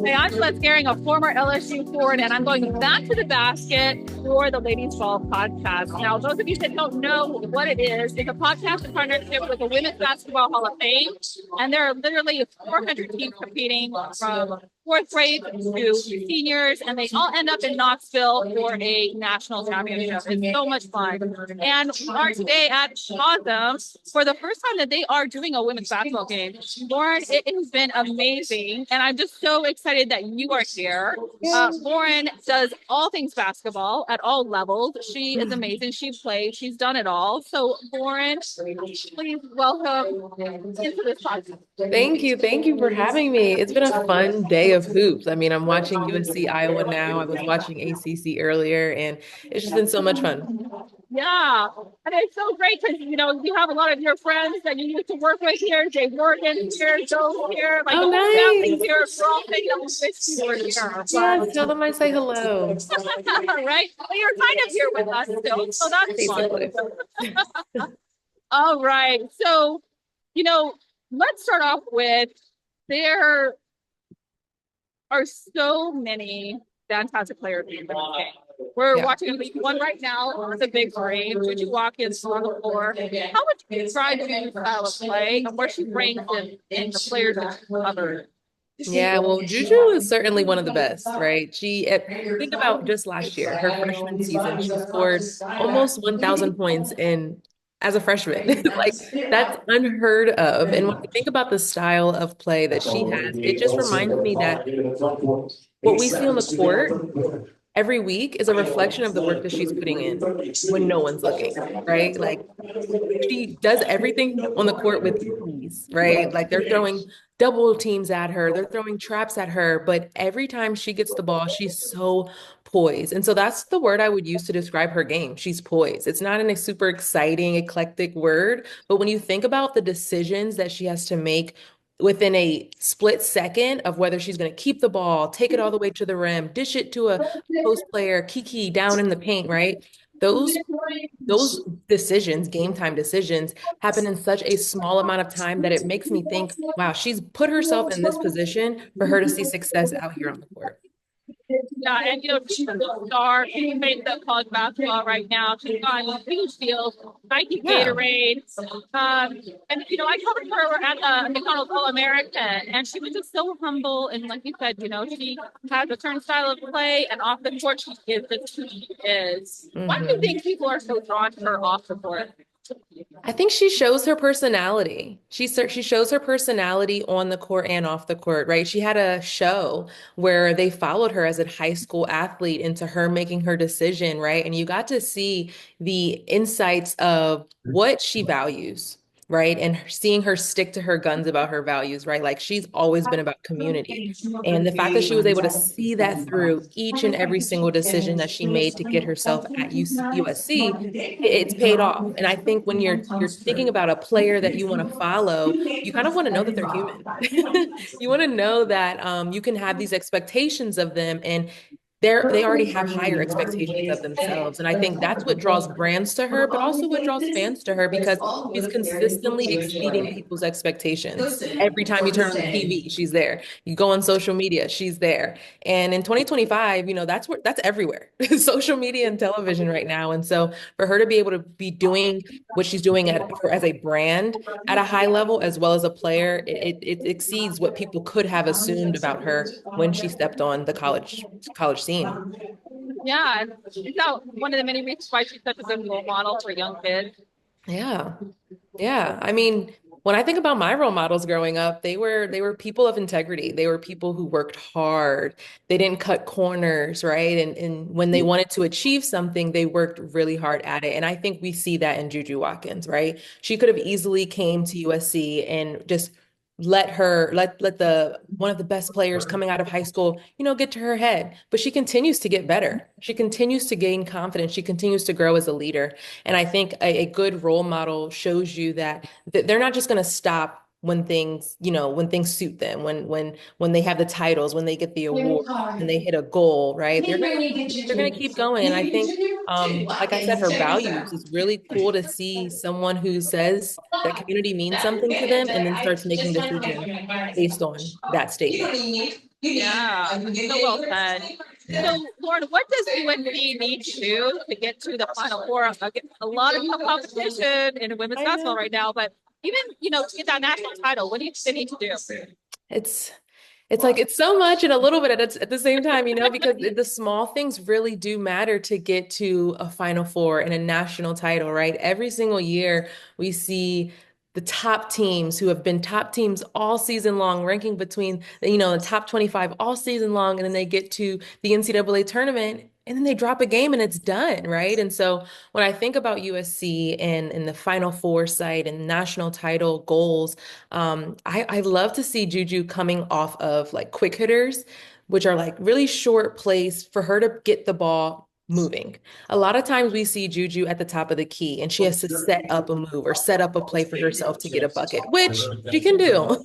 Hey, I'm Celeste Gehring, a former LSU forward, and I'm going back to the basket for the Ladies Ball podcast. Now, those of you that don't know what it is, it's a podcast in partnership with the Women's Basketball Hall of Fame, and there are literally 400 teams competing from fourth grade to seniors, and they all end up in Knoxville for a national championship. It's so much fun. And we are today at Cosm for the first time that they are doing a women's basketball game. Lauren, it has been amazing, and I'm just so excited that you are here. Lauren does all things basketball at all levels. She is amazing. She plays. She's done it all. So, Lauren, please welcome into this podcast. Thank you. Thank you for having me. It's been a fun day of hoops. I mean, I'm watching USC Iowa now. I was watching ACC earlier, and it's just been so much fun. Yeah, and it's so great because you have a lot of your friends that you used to work with here. Jay Morgan here, Joe here, like Oh, the whole family nice. here. We're all thinking of wish you were here. Yes, tell them I say hello. Right? Well, you're kind of here with us still, so that's Basically. fun. All right. So, let's start off with there are so many fantastic players in the game. We're Yeah. watching at least one right now. It's a big frame. Juju Watkins on the floor. How much pride do you style of play and where she brings in the players that she covered? Yeah, well, Juju is certainly one of the best, right? Think about just last year, her freshman season, she scored almost 1,000 points in as a freshman. Like that's unheard of. And when you think about the style of play that she has, it just reminds me that what we see on the court every week is a reflection of the work that she's putting in when no one's looking, right? Like she does everything on the court with ease, right? Like they're throwing double teams at her, they're throwing traps at her, but every time she gets the ball, she's so poised. And so that's the word I would use to describe her game. She's poised. It's not a super exciting, eclectic word, but when you think about the decisions that she has to make within a split second of whether she's going to keep the ball, take it all the way to the rim, dish it to a post player, Kiki down in the paint, right? Those those decisions, game time decisions, happen in such a small amount of time that it makes me think, wow, she's put herself in this position for her to see success out here on the court. Yeah, and she's a star. She makes up college basketball right now. She's got huge deals, Nike Yeah. Gatorade. And I covered her at the McDonald's All American, and she was just so humble. And like you said, she has a certain style of play, and off the court, she is just who she is. Why do you Mhm. think people are so drawn to her off the court? I think she shows her personality. She shows her personality on the court and off the court, right? She had a show where they followed her as a high school athlete into her making her decision, right? And you got to see the insights of what she values, right? And seeing her stick to her guns about her values, right? Like she's always been about community. And the fact that she was able to see that through each and every single decision that she made to get herself at USC, it's paid off. And I think when you're thinking about a player that you want to follow, you kind of want to know that they're human. You want to know that you can have these expectations of them, and they already have higher expectations of themselves. And I think that's what draws brands to her, but also what draws fans to her because she's consistently exceeding people's expectations. Every time you turn on the TV, she's there. You go on social media, she's there. And in 2025, that's everywhere. Social media and television right now. And so for her to be able to be doing what she's doing as a brand at a high level as well as a player, it exceeds what people could have assumed about her when she stepped on the college scene. Yeah, and is that one of the many reasons why she's such a good role model for young kids? Yeah. Yeah. I mean, when I think about my role models growing up, they were people of integrity. They were people who worked hard. They didn't cut corners, right? And when they wanted to achieve something, they worked really hard at it. And I think we see that in Juju Watkins, right? She could have easily came to USC and just let the one of the best players coming out of high school, get to her head. But she continues to get better. She continues to gain confidence. She continues to grow as a leader. And I think a good role model shows you that they're not just going to stop when things suit them, when they have the titles, when they get the award, and they hit a goal, right? They're gonna keep going. And I think, like I said, her values is really cool to see someone who says that community means something to them and then starts making decisions based on that statement. Yeah, so well said. Yeah. So, Lauren, what does UNC need to do to get to the Final Four? A lot of tough competition in women's I basketball know. right now, but even to get that national title, what do you they need to do? It's it's like it's so much and a little bit at the same time, because the small things really do matter to get to a Final Four and a national title, right? Every single year we see the top teams who have been top teams all season long, ranking between the top 25 all season long, and then they get to the NCAA tournament. And then they drop a game and it's done, right? And so when I think about USC and the Final Four site and national title goals, I love to see Juju coming off of like quick hitters, which are like really short plays for her to get the ball moving. A lot of times we see Juju at the top of the key and she has to set up a move or set up a play for herself to get a bucket, which she can do.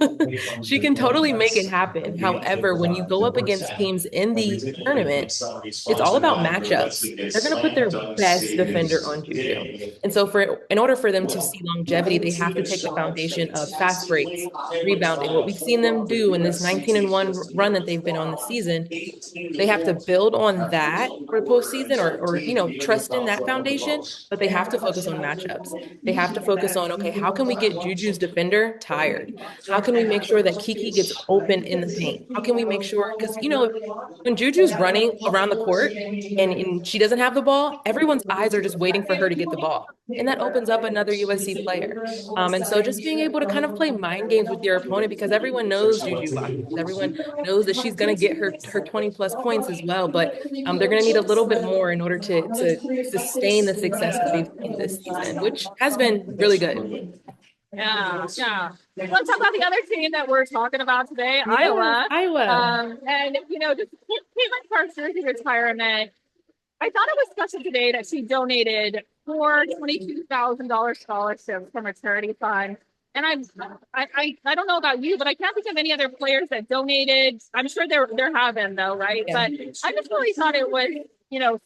She can totally make it happen. However, when you go up against teams in the tournament, it's all about matchups. They're going to put their best defender on Juju. And so in order for them to see longevity, they have to take the foundation of fast breaks, rebounding, what we've seen them do in this 19-1 run that they've been on the season. They have to build on that for the postseason or trust in that foundation, but they have to focus on matchups. They have to focus on, okay, how can we get Juju's defender tired? How can we make sure that Kiki gets open in the paint? How can we make sure, because when Juju's running around the court and she doesn't have the ball, everyone's eyes are just waiting for her to get the ball. And that opens up another USC player. And so just being able to kind of play mind games with your opponent because everyone knows Juju Watkins. Everyone knows that she's going to get her 20 plus points as well. But they're going to need a little bit more in order to sustain the success that they've seen this season, which has been really good. Yeah, yeah. Let's talk about the other team that we're talking about today, Yes, Iowa. Iowa. And just Caitlin Clark's jersey retirement. I thought it was special today that she donated four $22,000 scholarships from a charity fund. And I don't know about you, but I can't think of any other players that donated. I'm sure there have been though, right? Yeah. But I just really thought it was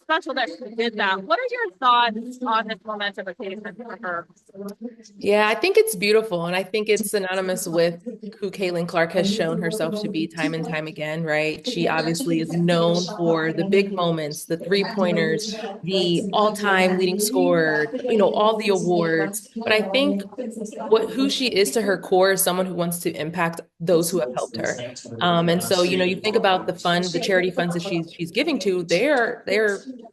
special that she did that. What are your thoughts on this momentum occasion for her? Yeah, I think it's beautiful. And I think it's synonymous with who Caitlin Clark has shown herself to be time and time again, right? She obviously is known for the big moments, the three-pointers, the all-time leading scorer, all the awards. But I think who she is to her core is someone who wants to impact those who have helped her. And so, you think about the charity funds that she's giving to, they're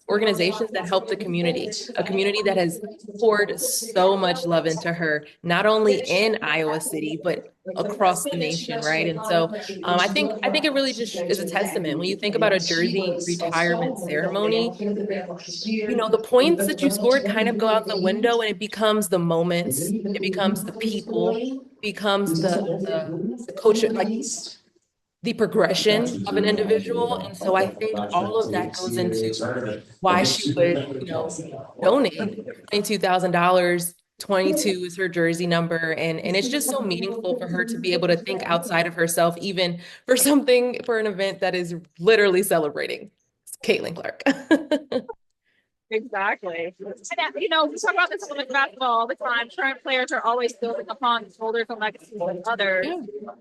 organizations that help the community, a community that has poured so much love into her, not only in Iowa City, but across the nation, right? And so I think it really just is a testament. When you think about a jersey retirement ceremony, the points that you scored kind of go out the window and it becomes the moments, it becomes the people, becomes the coach, like the progression of an individual. And so I think all of that goes into why she would, donate $22,000. 22 is her jersey number. And it's just so meaningful for her to be able to think outside of herself, even for an event that is literally celebrating Caitlin Clark. Exactly. And we talk about this with basketball all the time. Current players are always building upon the shoulders and legacies of others. Yeah.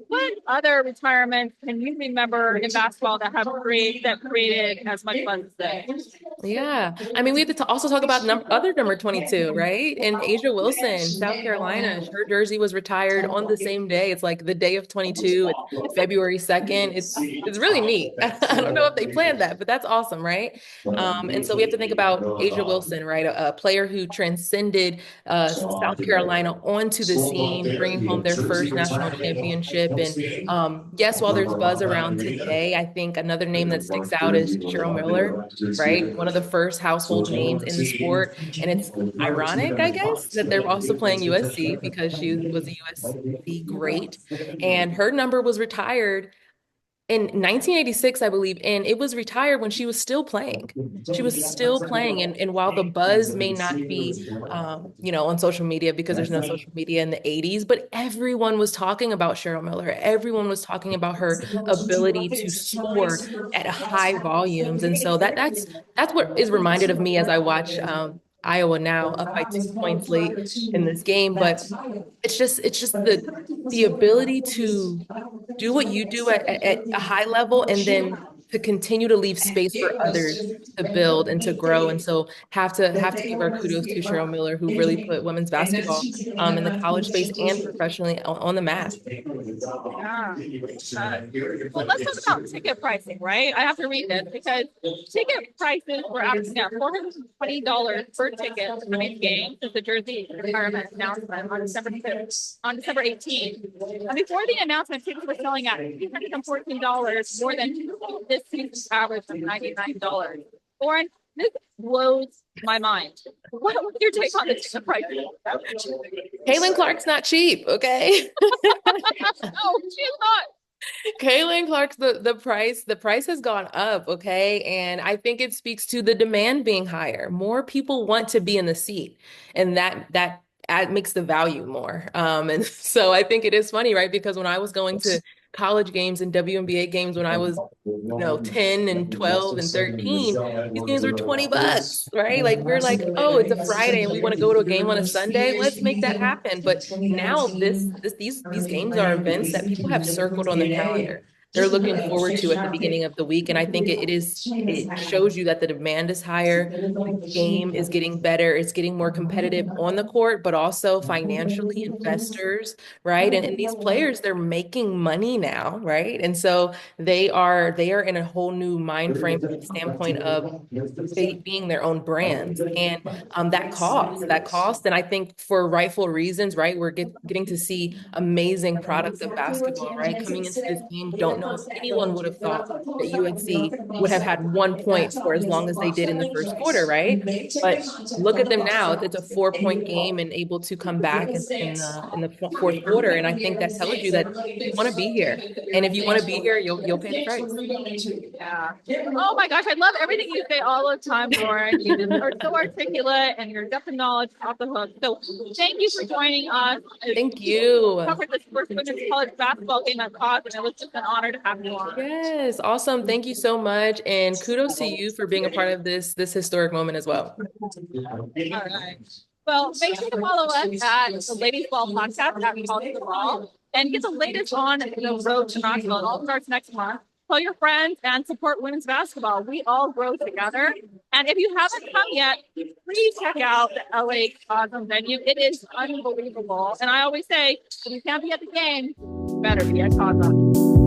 What other retirements can you remember in basketball that created as much fun as this? Yeah. I mean, we have to also talk about other number 22, right? And Asia Wilson, South Carolina, her jersey was retired on the same day. It's like the day of 22. It's February 2nd. It's really neat. I don't know if they planned that, but that's awesome, right? And so we have to think about Asia Wilson, right? A player who transcended South Carolina onto the scene, bringing home their first national championship. And yes, while there's buzz around today, I think another name that sticks out is Cheryl Miller, right? One of the first household names in the sport. And it's ironic, I guess, that they're also playing USC because she was a USC great. And her number was retired in 1986, I believe, and it was retired when she was still playing. She was still playing. And while the buzz may not be, on social media because there's no social media in the 80s, but everyone was talking about Cheryl Miller. Everyone was talking about her ability to score at high volumes. And so that's what is reminded of me as I watch Iowa now up by 2 points late in this game. But it's just the ability to do what you do at a high level and then to continue to leave space for others to build and to grow. And so have to give our kudos to Cheryl Miller, who really put women's basketball in the college space and professionally on the map. Yeah. Well, let's talk about ticket pricing, right? I have to read this because ticket prices were up to $420 per ticket for the game since the jersey retirement announcement on December 18th. And before the announcement, tickets were selling at $214, more than this season's average of $99. Lauren, this blows my mind. What was your take on the ticket prices? Caitlin Clark's not cheap, okay? No, she's not. Kaylin Clark's the price has gone up, okay? And I think it speaks to the demand being higher. More people want to be in the seat, and that makes the value more. And so I think it is funny, right? Because when I was going to college games and WNBA games when I was, 10 and 12 and 13, these games were $20, right? Like we're like, oh, it's a Friday and we want to go to a game on a Sunday. Let's make that happen. But now these games are events that people have circled on their calendar. They're looking forward to at the beginning of the week. And I think it shows you that the demand is higher, the game is getting better, it's getting more competitive on the court, but also financially, investors, right? And these players, they're making money now, right? And so they are in a whole new mind frame from the standpoint of being their own brands, and that cost and I think for rightful reasons, right, we're getting to see amazing product of basketball, right, coming into this game. Don't know if anyone would have thought that UNC would have had 1 point for as long as they did in the first quarter, right? But look at them now. It's a 4 point game and able to come back in the fourth quarter, and I think that tells you that you want to be here, and if you want to be here, you'll pay the price. Yeah. Oh my gosh, I love everything you say all the time, Lauren. You just are so articulate and your depth of knowledge off the hook. So thank you for joining us. Thank We you. covered this first women's college basketball game at Cosm, and it was just an honor to have you on. Yes, awesome. Thank you so much. And kudos to you for being a part of this historic moment as well. All right. Well, make sure to follow us at the Ladies Ball podcast at College the Ball and get the latest on the road to Knoxville. It all starts next month. Tell your friends and support women's basketball. We all grow together. And if you haven't come yet, please check out the LA Cosm venue. It is unbelievable. And I always say, if you can't be at the game, you better be at Cosm.